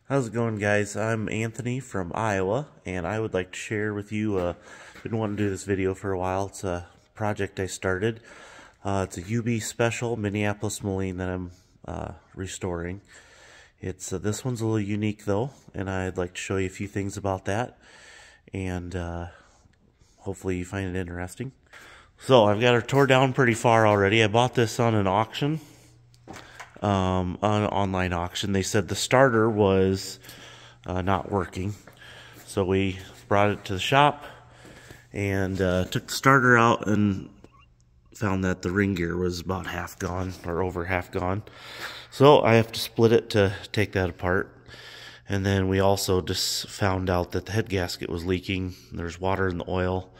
How's it going, guys? I'm Anthony from Iowa, and I would like to share with you, been wanting to do this video for a while. It's a project I started. It's a UB special Minneapolis Moline that I'm restoring. This one's a little unique though, and I'd like to show you a few things about that, and hopefully you find it interesting. So I've got her tore down pretty far already. I bought this on an auction. On an online auction. They said the starter was not working, so we brought it to the shop and took the starter out and found that the ring gear was about half gone, or over half gone. So I have to split it to take that apart. And then we also just found out that the head gasket was leaking. There's water in the oil,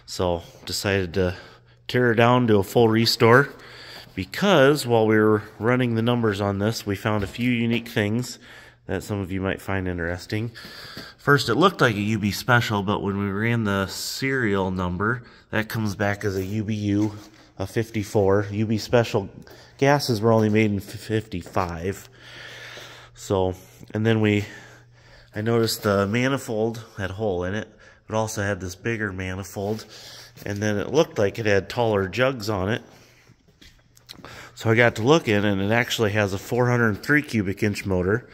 so decided to tear it down, do a full restore. Because while we were running the numbers on this, we found a few unique things that some of you might find interesting. First, it looked like a UB special, but when we ran the serial number, that comes back as a UBU, a 54. UB special gases were only made in 55. So, and then I noticed the manifold had a hole in it. It also had this bigger manifold, and then it looked like it had taller jugs on it. So I got to looking, and it actually has a 403 cubic inch motor,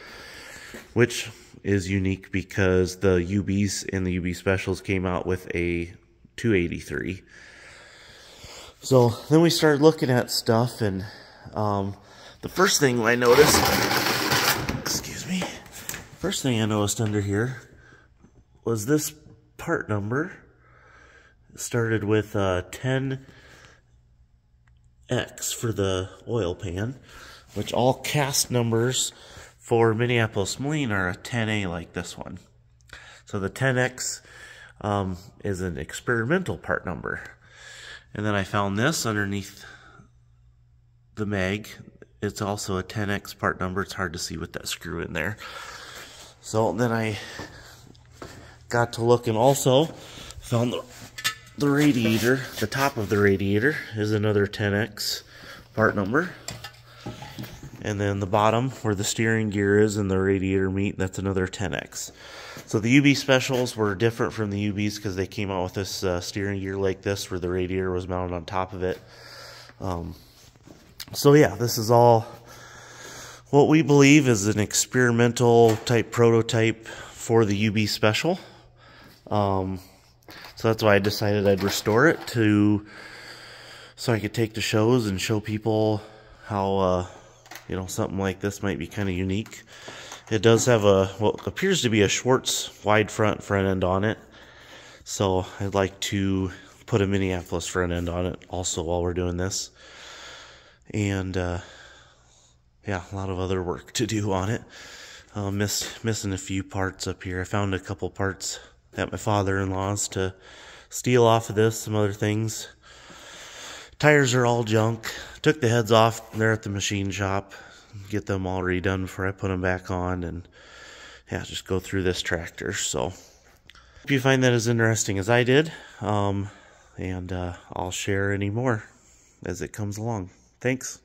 which is unique because the UBs and the UB specials came out with a 283. So then we started looking at stuff, and the first thing I noticed, first thing I noticed under here was this part number. It started with 10X for the oil pan, which all cast numbers for Minneapolis Moline are a 10A like this one. So the 10X is an experimental part number. And then I found this underneath the mag. It's also a 10X part number. It's hard to see with that screw in there. So then I got to look and also found the radiator. The top of the radiator is another 10X part number. And then the bottom where the steering gear is and the radiator meet, that's another 10X. So the UB specials were different from the UBs because they came out with this steering gear like this where the radiator was mounted on top of it. So yeah, this is all what we believe is an experimental type prototype for the UB special. So that's why I decided I'd restore it so I could take to shows and show people how something like this might be kind of unique. It does have what appears to be a Schwartz wide front end on it. So I'd like to put a Minneapolis front end on it also while we're doing this. And yeah, a lot of other work to do on it. Missing a few parts up here. I found a couple parts at my father-in-law's to steal off of this, some other things. Tires are all junk. Took the heads off there at the machine shop. Get them all redone before I put them back on, and yeah, just go through this tractor. So hope you find that as interesting as I did, and I'll share any more as it comes along. Thanks.